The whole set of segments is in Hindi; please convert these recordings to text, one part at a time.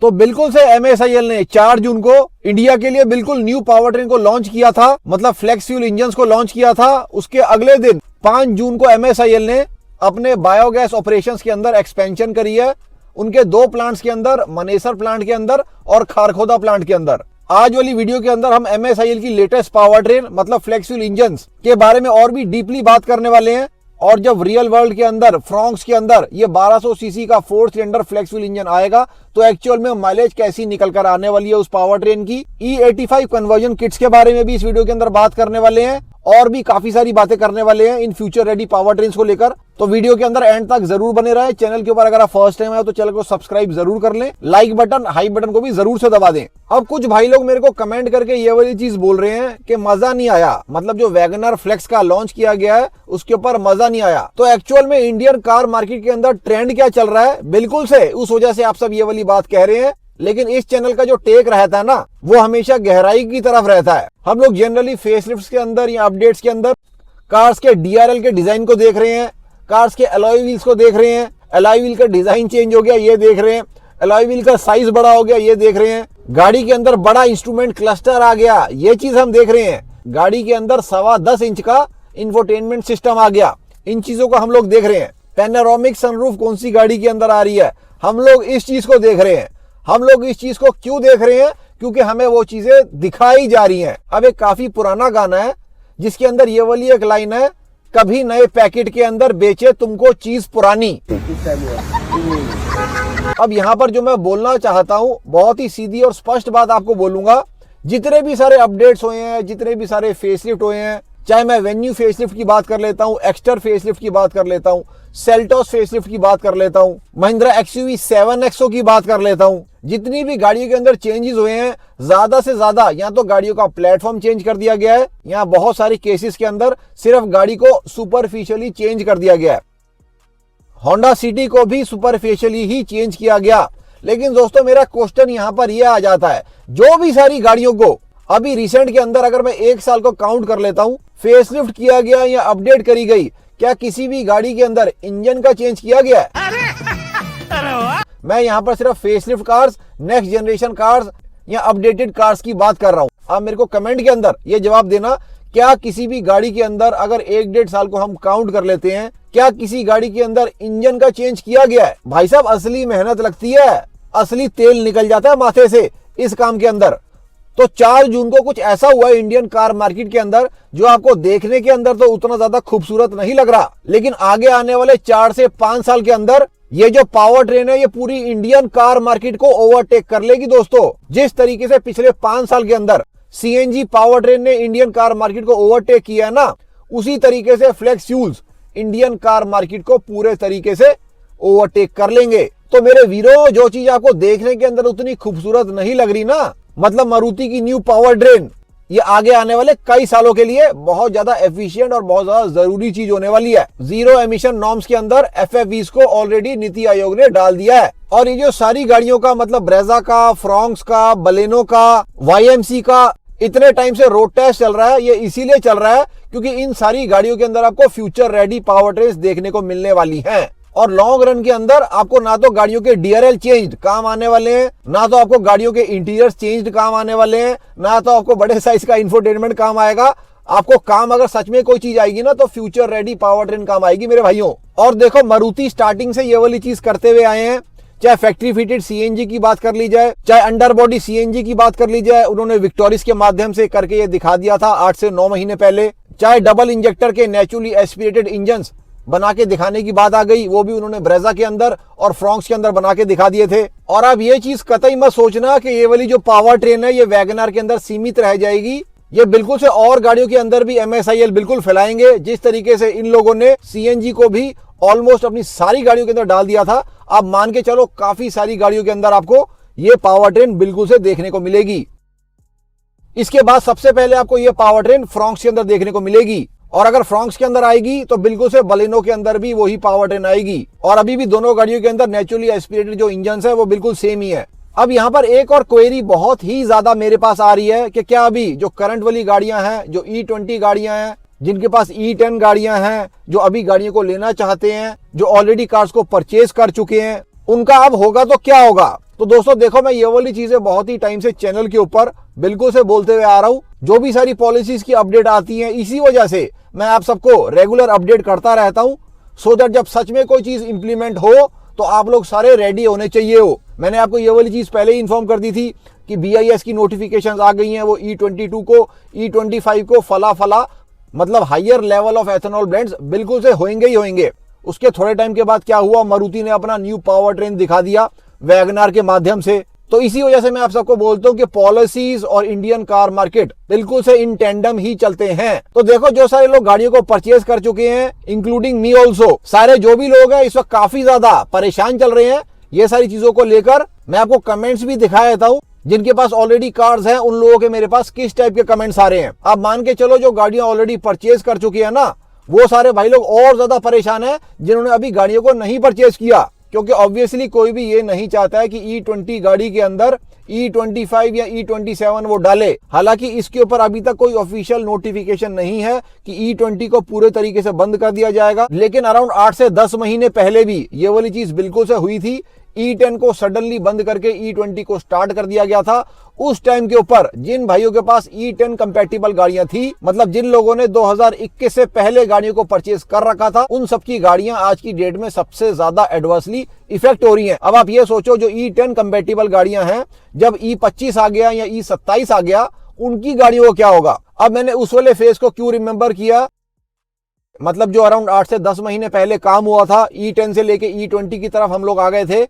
तो बिल्कुल से MSIL ने 4 जून को इंडिया के लिए बिल्कुल न्यू पावर ट्रेन को लॉन्च किया था, मतलब फ्लेक्स फ्यूल इंजन को लॉन्च किया था। उसके अगले दिन 5 जून को MSIL ने अपने बायोगैस ऑपरेशंस के अंदर एक्सपेंशन करी है, उनके 2 प्लांट्स के अंदर, मनेसर प्लांट के अंदर और खारखोदा प्लांट के अंदर। आज वाली वीडियो के अंदर हम MSIL की लेटेस्ट पावर ट्रेन मतलब फ्लेक्स फ्यूल इंजन के बारे में और भी डीपली बात करने वाले हैं। और जब रियल वर्ल्ड के अंदर फ्रॉन्क्स के अंदर ये 1200 सीसी का 4 सिलेंडर फ्लेक्स फ्यूल इंजन आएगा तो एक्चुअल में माइलेज कैसी निकल कर आने वाली है उस पावर ट्रेन की। E85 कन्वर्जन किट्स के बारे में भी इस वीडियो के अंदर बात करने वाले हैं और भी काफी सारी बातें करने वाले हैं in future ready power train को लेकर। तो वीडियो के अंदर एंड तक जरूर बने रहे। चैनल के ऊपर अगर आप फर्स्ट टाइम आए तो चैनल को सब्सक्राइब जरूर कर लें, लाइक बटन हाई बटन को भी जरूर से दबा दें। अब कुछ भाई लोग मेरे को कमेंट करके ये वाली चीज बोल रहे हैं कि मजा नहीं आया, मतलब जो वैगनर फ्लेक्स का लॉन्च किया गया है उसके ऊपर मजा नहीं आया। तो एक्चुअल में इंडियन कार मार्केट के अंदर ट्रेंड क्या चल रहा है, बिल्कुल से उस वजह से आप सब ये वाली बात कह रहे हैं। लेकिन इस चैनल का जो टेक रहता है ना, वो हमेशा गहराई की तरफ रहता है। हम लोग जनरली फेसलिफ्ट्स के अंदर या अपडेट्स के अंदर कार्स के DRL के डिजाइन को देख रहे हैं, कार्स के अलॉय व्हील्स को देख रहे हैं, अलॉय व्हील का डिजाइन चेंज हो गया ये देख रहे हैं, अलॉय व्हील का साइज बड़ा हो गया ये देख रहे हैं, गाड़ी के अंदर बड़ा इंस्ट्रूमेंट क्लस्टर आ गया ये चीज हम देख रहे हैं, गाड़ी के अंदर 10.25 इंच का इंफोटेनमेंट सिस्टम आ गया, इन चीजों को हम लोग देख रहे हैं। पैनोरामिक सनरूफ कौन सी गाड़ी के अंदर आ रही है, हम लोग इस चीज को देख रहे हैं। हम लोग इस चीज को क्यों देख रहे हैं, क्योंकि हमें वो चीजें दिखाई जा रही हैं। अब एक काफी पुराना गाना है जिसके अंदर ये वाली एक लाइन है, कभी नए पैकेट के अंदर बेचे तुमको चीज पुरानी। अब यहाँ पर जो मैं बोलना चाहता हूँ बहुत ही सीधी और स्पष्ट बात आपको बोलूंगा। जितने भी सारे अपडेट्स हुए हैं, जितने भी सारे फेसलिफ्ट हुए हैं, चाहे मैं वेन्यू फेसलिफ्ट की बात कर लेता हूँ, एक्स्टर फेसलिफ्ट की बात कर लेता हूँ, सेल्टोस फेसलिफ्ट की बात कर लेता हूँ, महिंद्रा XUV 7XO की बात कर लेता हूँ, जितनी भी गाड़ियों के अंदर चेंजेस हुए हैं ज्यादा से ज्यादा या तो गाड़ियों का प्लेटफॉर्म चेंज कर दिया गया है या बहुत सारी केसेस के अंदर सिर्फ गाड़ी को सुपरफिशियली चेंज कर दिया गया है। होंडा सिटी को भी सुपरफिशियली ही चेंज किया गया। लेकिन दोस्तों मेरा क्वेश्चन यहाँ पर यह आ जाता है, जो भी सारी गाड़ियों को अभी रिसेंट के अंदर अगर मैं 1 साल को काउंट कर लेता हूँ, फेसलिफ्ट किया गया या अपडेट करी गई, क्या किसी भी गाड़ी के अंदर इंजन का चेंज किया गया है? मैं यहाँ पर सिर्फ facelift cars, next generation cars या अपडेटेड कार्स की बात कर रहा हूँ। आप मेरे को कमेंट के अंदर ये जवाब देना, क्या किसी भी गाड़ी के अंदर अगर 1-1.5 साल को हम काउंट कर लेते हैं, क्या किसी गाड़ी के अंदर इंजन का चेंज किया गया है? भाई साहब असली मेहनत लगती है, असली तेल निकल जाता है माथे से इस काम के अंदर। तो 4 जून को कुछ ऐसा हुआ है इंडियन कार मार्केट के अंदर जो आपको देखने के अंदर तो उतना ज्यादा खूबसूरत नहीं लग रहा, लेकिन आगे आने वाले 4 से 5 साल के अंदर ये जो पावर ट्रेन है ये पूरी इंडियन कार मार्केट को ओवरटेक कर लेगी। दोस्तों जिस तरीके से पिछले 5 साल के अंदर CNG पावर ट्रेन ने इंडियन कार मार्केट को ओवरटेक किया है ना, उसी तरीके से flex fuels Indian car market को पूरे तरीके से ओवरटेक कर लेंगे। तो मेरे वीरों, जो चीज आपको देखने के अंदर उतनी खूबसूरत नहीं लग रही ना, मतलब मारुति की न्यू पावर ट्रेन, ये आगे आने वाले कई सालों के लिए बहुत ज्यादा एफिशिएंट और बहुत ज्यादा जरूरी चीज होने वाली है। जीरो एमिशन नॉर्म्स के अंदर FFVs को ऑलरेडी नीति आयोग ने डाल दिया है। और ये जो सारी गाड़ियों का मतलब ब्रेजा का, फ्रॉन्क्स का, बलेनो का, YMC का इतने टाइम से रोड टेस्ट चल रहा है, ये इसीलिए चल रहा है क्योंकि इन सारी गाड़ियों के अंदर आपको फ्यूचर रेडी पावर ट्रेन देखने को मिलने वाली है। और लॉन्ग रन के अंदर आपको ना तो गाड़ियों के DRL चेंज काम आने वाले हैं, ना तो आपको गाड़ियों के इंटीरियर चेंज काम आने वाले हैं, ना तो आपको बड़े साइज का इंफोटेनमेंट काम आएगा। आपको काम अगर सच में कोई चीज आएगी ना तो फ्यूचर रेडी पावर ट्रेन काम आएगी मेरे भाइयों। और देखो मारुति स्टार्टिंग से ये वाली चीज करते हुए आए हैं, चाहे फैक्ट्री फिटेड CNG की बात कर ली जाए, चाहे अंडर बॉडी CNG की बात कर ली जाए, उन्होंने विक्टोरिस के माध्यम से करके ये दिखा दिया था 8 से 9 महीने पहले, चाहे डबल इंजेक्टर के नेचुरली एस्पिरेटेड इंजन बना के दिखाने की बात आ गई, वो भी उन्होंने ब्रेजा के अंदर और फ्रॉन्क्स के अंदर बना के दिखा दिए थे। और अब ये चीज कतई मत सोचना कि ये वाली जो पावर ट्रेन है ये वैगनआर के अंदर सीमित रह जाएगी, ये बिल्कुल से और गाड़ियों के अंदर भी MSIL बिल्कुल फैलाएंगे। जिस तरीके से इन लोगों ने CNG को भी ऑलमोस्ट अपनी सारी गाड़ियों के अंदर डाल दिया था, आप मान के चलो काफी सारी गाड़ियों के अंदर आपको ये पावर ट्रेन बिल्कुल से देखने को मिलेगी। इसके बाद सबसे पहले आपको ये पावर ट्रेन फ्रॉन्क्स के अंदर देखने को मिलेगी, और अगर फ्रॉन्क्स के अंदर आएगी तो बिल्कुल से बलेनो के अंदर भी वही पावर ट्रेन आएगी। और अभी भी दोनों गाड़ियों के अंदर नेचुरली एस्पिरेटेड जो इंजन है वो बिल्कुल सेम ही है। अब यहाँ पर एक और क्वेरी बहुत ही ज्यादा मेरे पास आ रही है कि क्या अभी जो करंट वाली गाड़ियां हैं, जो E20 गाड़ियां हैं, जिनके पास E10 गाड़ियां हैं, जो अभी गाड़ियों को लेना चाहते हैं, जो ऑलरेडी कार्स को परचेज कर चुके हैं, उनका अब होगा तो क्या होगा? तो दोस्तों देखो, मैं ये वाली चीजें बहुत ही टाइम से चैनल के ऊपर बिल्कुल से बोलते हुए आ रहा हूं। जो भी सारी पॉलिसीज की अपडेट आती है, इसी वजह से मैं आप सबको रेगुलर अपडेट करता रहता हूं, सो दैट जब सच में कोई चीज इंप्लीमेंट हो तो आप लोग सारे रेडी होने चाहिए हो। मैंने आपको ये वाली चीज पहले ही इन्फॉर्म कर दी थी कि BIS की नोटिफिकेशंस आ गई हैं, वो E22 को, E25 को फला मतलब higher level of ethanol blends बिल्कुल से होंगे ही होंगे। उसके थोड़े टाइम के बाद क्या हुआ, मारुति ने अपना न्यू पावर ट्रेन दिखा दिया वैगनार के माध्यम से। तो इसी वजह से मैं आप सबको बोलता हूं कि पॉलिसीज और इंडियन कार मार्केट बिल्कुल से इन टेंडम ही चलते हैं। तो देखो, जो सारे लोग गाड़ियों को परचेज कर चुके हैं, इंक्लूडिंग मी ऑल्सो, सारे जो भी लोग हैं इस वक्त काफी ज्यादा परेशान चल रहे हैं ये सारी चीजों को लेकर। मैं आपको कमेंट्स भी दिखा देता हूं, जिनके पास ऑलरेडी कार्स हैं उन लोगों के मेरे पास किस टाइप के कमेंट्स आ रहे हैं। आप मान के चलो, जो गाड़ियां ऑलरेडी परचेज कर चुकी है ना, वो सारे भाई लोग और ज्यादा परेशान हैं जिन्होंने अभी गाड़ियों को नहीं परचेज किया, क्योंकि ऑब्वियसली कोई भी ये नहीं चाहता है कि E20 गाड़ी के अंदर E25 या E27 वो डाले। हालांकि इसके ऊपर अभी तक कोई ऑफिशियल नोटिफिकेशन नहीं है कि E20 को पूरे तरीके से बंद कर दिया जाएगा, लेकिन अराउंड 8 से 10 महीने पहले भी ये वाली चीज बिल्कुल से हुई थी। E10 को सडनली बंद करके E20 को स्टार्ट कर दिया गया था। उस टाइम के ऊपर जिन भाइयों के पास E10 कंपैटिबल गाड़ियां थी, मतलब जिन लोगों ने 2021 से पहले गाड़ियों को परचेज कर रखा था, उन सबकी गाड़ियां आज की डेट में सबसे ज्यादा एडवर्सली इफेक्ट हो रही हैं। अब आप ये सोचो, जो E10 कंपैटिबल गाड़ियां हैं, जब E25 आ गया या E27 आ गया, उनकी गाड़ियों को क्या होगा। अब मैंने उस वाले फेज को क्यों रिमेंबर किया, मतलब जो अराउंड 8 से 10 महीने पहले काम हुआ था, E10 से लेके E20 की तरफ हम लोग आ गए थे।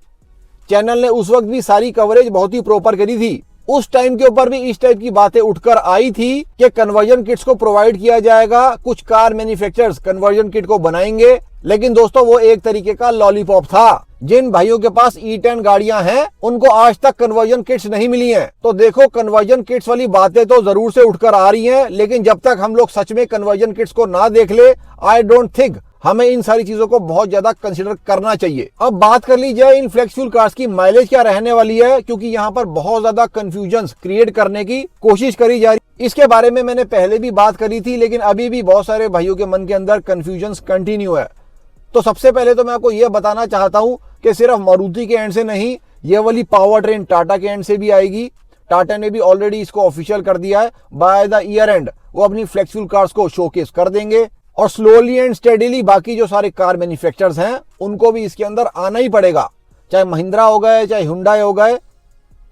चैनल ने उस वक्त भी सारी कवरेज बहुत ही प्रॉपर करी थी। उस टाइम के ऊपर भी इस टाइप की बातें उठकर आई थी कि कन्वर्जन किट्स को प्रोवाइड किया जाएगा, कुछ कार मैन्युफैक्चरर्स कन्वर्जन किट को बनाएंगे। लेकिन दोस्तों, वो एक तरीके का लॉलीपॉप था। जिन भाइयों के पास E10 गाड़ियां हैं, उनको आज तक कन्वर्जन किट्स नहीं मिली हैं। तो देखो, कन्वर्जन किट्स वाली बातें तो जरूर से उठकर आ रही हैं, लेकिन जब तक हम लोग सच में कन्वर्जन किट्स को ना देख ले, आई डोंट थिंक हमें इन सारी चीजों को बहुत ज्यादा कंसीडर करना चाहिए। अब बात कर ली जाए इन फ्लेक्स फ्यूल कार्स की माइलेज क्या रहने वाली है, क्योंकि यहाँ पर बहुत ज्यादा कंफ्यूजन क्रिएट करने की कोशिश करी जा रही। इसके बारे में मैंने पहले भी बात करी थी, लेकिन अभी भी बहुत सारे भाइयों के मन के अंदर कंफ्यूजन कंटिन्यू है। तो सबसे पहले तो मैं आपको यह बताना चाहता हूं कि सिर्फ मारुति के एंड से नहीं, ये वाली पावर ट्रेन टाटा के एंड से भी आएगी। टाटा ने भी ऑलरेडी इसको ऑफिशियल कर दिया है, बाय द ईयर एंड वो अपनी फ्लेक्स फ्यूल कार्स को शोकेस कर देंगे। और स्लोली एंड स्टेडीली बाकी जो सारे कार मैन्युफैक्चरर्स हैं, उनको भी इसके अंदर आना ही पड़ेगा। चाहे महिंद्रा हो गए, चाहे हुंडई हो गए,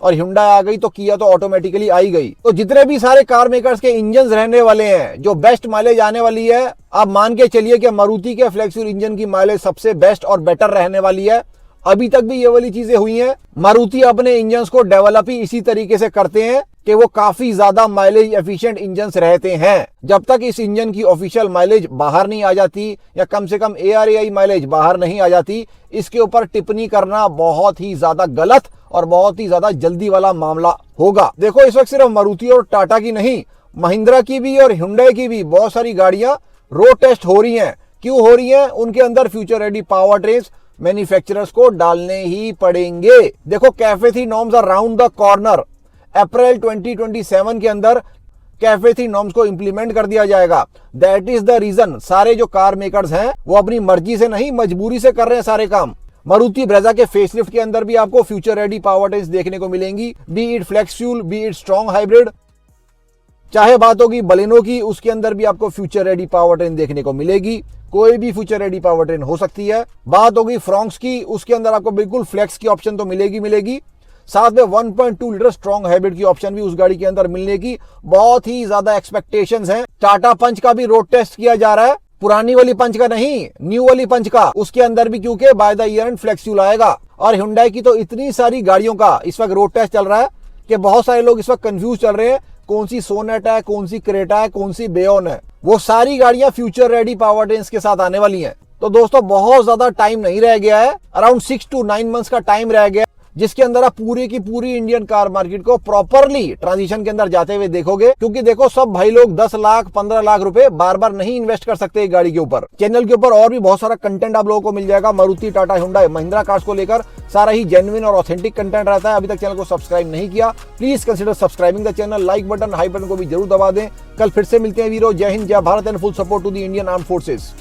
और हुंडई आ गई तो किया तो ऑटोमेटिकली आई गई। तो जितने भी सारे कार मेकर्स के इंजन रहने वाले हैं, जो बेस्ट माइलेज आने वाली है, आप मान के चलिए कि मारुति के फ्लेक्स फ्यूल इंजन की माइलेज सबसे बेस्ट और बेटर रहने वाली है। अभी तक भी ये वाली चीजें हुई हैं। मारुति अपने इंजन को डेवलप ही इसी तरीके से करते हैं कि वो काफी ज्यादा माइलेज एफिशिएंट इंजन्स रहते हैं। जब तक इस इंजन की ऑफिशियल माइलेज बाहर नहीं आ जाती, या कम से कम ARAI माइलेज बाहर नहीं आ जाती, इसके ऊपर टिप्पणी करना बहुत ही ज्यादा गलत और बहुत ही ज्यादा जल्दी वाला मामला होगा। देखो, इस वक्त सिर्फ मारुति और टाटा की नहीं, महिंद्रा की भी और हुंडई की भी बहुत सारी गाड़ियां रोड टेस्ट हो रही हैं। क्यों हो रही हैं? उनके अंदर future ready powertrains manufacturers को डालने ही पड़ेंगे। देखो, CAFE 3 norms are round the corner. अप्रैल 2027 के अंदर कैफे 3 नॉर्म्स को इंप्लीमेंट कर दिया जाएगा। दैट इज द रीजन सारे जो कार मेकर्स हैं, वो अपनी मर्जी से नहीं, मजबूरी से कर रहे हैं सारे काम। मारुति ब्रेजा के फेसलिफ्ट के अंदर भी आपको फ्यूचर रेडी पावर ट्रेन्स देखने को मिलेंगी, be it flex fuel, be it strong hybrid. चाहे बात होगी बलेनो की, उसके अंदर भी आपको फ्यूचर रेडी पावर ट्रेन देखने को मिलेगी। कोई भी फ्यूचर रेडी पावर ट्रेन हो सकती है। बात होगी फ्रॉन्क्स की, उसके अंदर आपको बिल्कुल फ्लेक्स की ऑप्शन तो मिलेगी। साथ में 1.2 लीटर स्ट्रॉन्ग हाइब्रिड की ऑप्शन भी उस गाड़ी के अंदर मिलने की बहुत ही ज्यादा एक्सपेक्टेशंस हैं। टाटा पंच का भी रोड टेस्ट किया जा रहा है, पुरानी वाली पंच का नहीं, न्यू वाली पंच का। उसके अंदर भी क्योंकि by the year end flex fuel आएगा। और हुंडई की तो इतनी सारी गाड़ियों का इस वक्त रोड टेस्ट चल रहा है कि बहुत सारे लोग इस वक्त कंफ्यूज चल रहे हैं, कौन सी सोनेट है, कौन सी क्रेटा है, कौन सी बेयोन है। वो सारी गाड़ियां फ्यूचर रेडी पावर ट्रेन्स के साथ आने वाली हैं। तो दोस्तों, बहुत ज्यादा टाइम नहीं रह गया है, अराउंड 6 to 9 मंथ्स का टाइम रह गया, जिसके अंदर आप पूरी की पूरी इंडियन कार मार्केट को प्रॉपरली ट्रांजिशन के अंदर जाते हुए देखोगे। क्योंकि देखो, सब भाई लोग 10 लाख 15 लाख रुपए बार बार नहीं इन्वेस्ट कर सकते एक गाड़ी के ऊपर। चैनल के ऊपर और भी बहुत सारा कंटेंट आप लोगों को मिल जाएगा, मारुति, टाटा, हुंडई, महिंद्रा कार्स को लेकर सारा ही जेन्युइन और ऑथेंटिक कंटेंट रहता है। अभी तक चैनल को सब्सक्राइब नहीं किया, please consider subscribing the channel. Like button, high button को भी जरूर दबा दें। कल फिर से मिलते हैं वीरो। जय हिंद, जय Bharat and full support to the Indian armed forces.